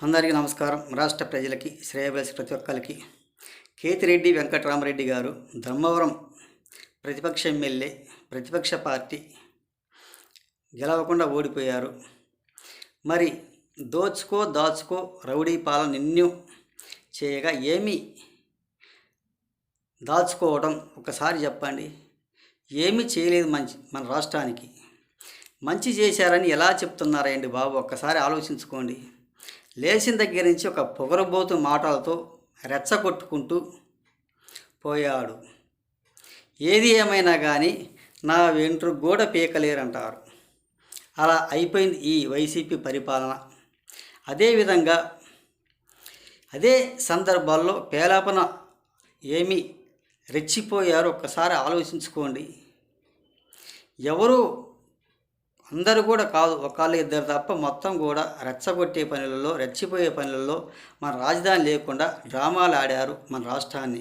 అందరికీ నమస్కారం. రాష్ట్ర ప్రజలకి, శ్రేయోభిలాషి ప్రతి ఒక్కరికి కేతిరెడ్డి వెంకటరామరెడ్డి గారు ధర్మవరం ప్రతిపక్ష ఎమ్మెల్యే, ప్రతిపక్ష పార్టీ గెలవకుండా ఓడిపోయారు. మరి దాచుకో రౌడీ పాలన నిన్ను చేయగా ఏమి దాచుకోవడం ఒకసారి చెప్పండి. ఏమీ చేయలేదు మన రాష్ట్రానికి. మంచి చేశారని ఎలా చెప్తున్నారండి బాబు? ఒక్కసారి ఆలోచించుకోండి. లేచిన దగ్గర నుంచి ఒక పొగరబోతు మాటలతో రెచ్చగొట్టుకుంటూ పోయాడు. ఏది ఏమైనా కానీ నా వెంట్రుకు కూడా పీకలేరంటారు. అలా అయిపోయింది ఈ వైసీపీ పరిపాలన. అదేవిధంగా అదే సందర్భాల్లో పేలాపన ఏమి రెచ్చిపోయారో ఒక్కసారి ఆలోచించుకోండి. ఎవరు అందరూ కూడా కాదు, ఒకళ్ళు ఇద్దరు తప్ప మొత్తం కూడా రెచ్చిపోయే పనులలో మన రాజధాని లేకుండా డ్రామాలు ఆడారు మన రాష్ట్రాన్ని.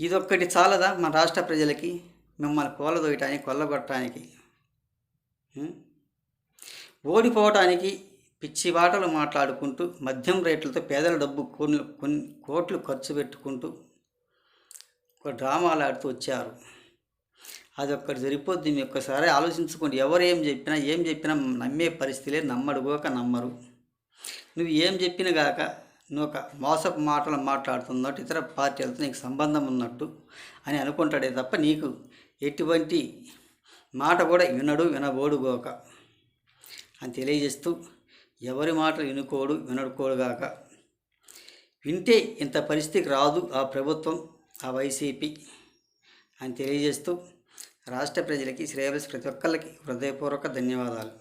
ఇదొక్కటి చాలదా మన రాష్ట్ర ప్రజలకి మిమ్మల్ని కూలదోయటానికి, కొల్లగొట్టడానికి? ఓడిపోవటానికి పిచ్చి బాటలు మాట్లాడుకుంటూ మద్యం రేట్లతో పేదల డబ్బు కొన్ని కోట్లు ఖర్చు పెట్టుకుంటూ ఒక డ్రామాలు ఆడుతూ వచ్చారు. అదొక్కటి సరిపోద్ది. మీ ఒక్కసారి ఆలోచించుకోండి. ఎవరు ఏం చెప్పినా నమ్మే పరిస్థితులే, నమ్మరు. నువ్వు ఏం చెప్పినా గాక నువ్వు ఒక మోసపు మాటలు మాట్లాడుతున్నట్టు, ఇతర పార్టీలతో నీకు సంబంధం ఉన్నట్టు అని అనుకుంటాడే తప్ప నీకు ఎటువంటి మాట కూడా వినబోడుగోక అని తెలియజేస్తూ, ఎవరి మాటలు వినడుకోడుగాక. వింటే ఇంత పరిస్థితికి రాదు ఆ ప్రభుత్వం, ఆ వైసీపీ అని తెలియజేస్తూ రాష్ట్ర ప్రజలకి, శ్రేయోభిలాషి ప్రతి ఒక్కరికి హృదయపూర్వక ధన్యవాదాలు.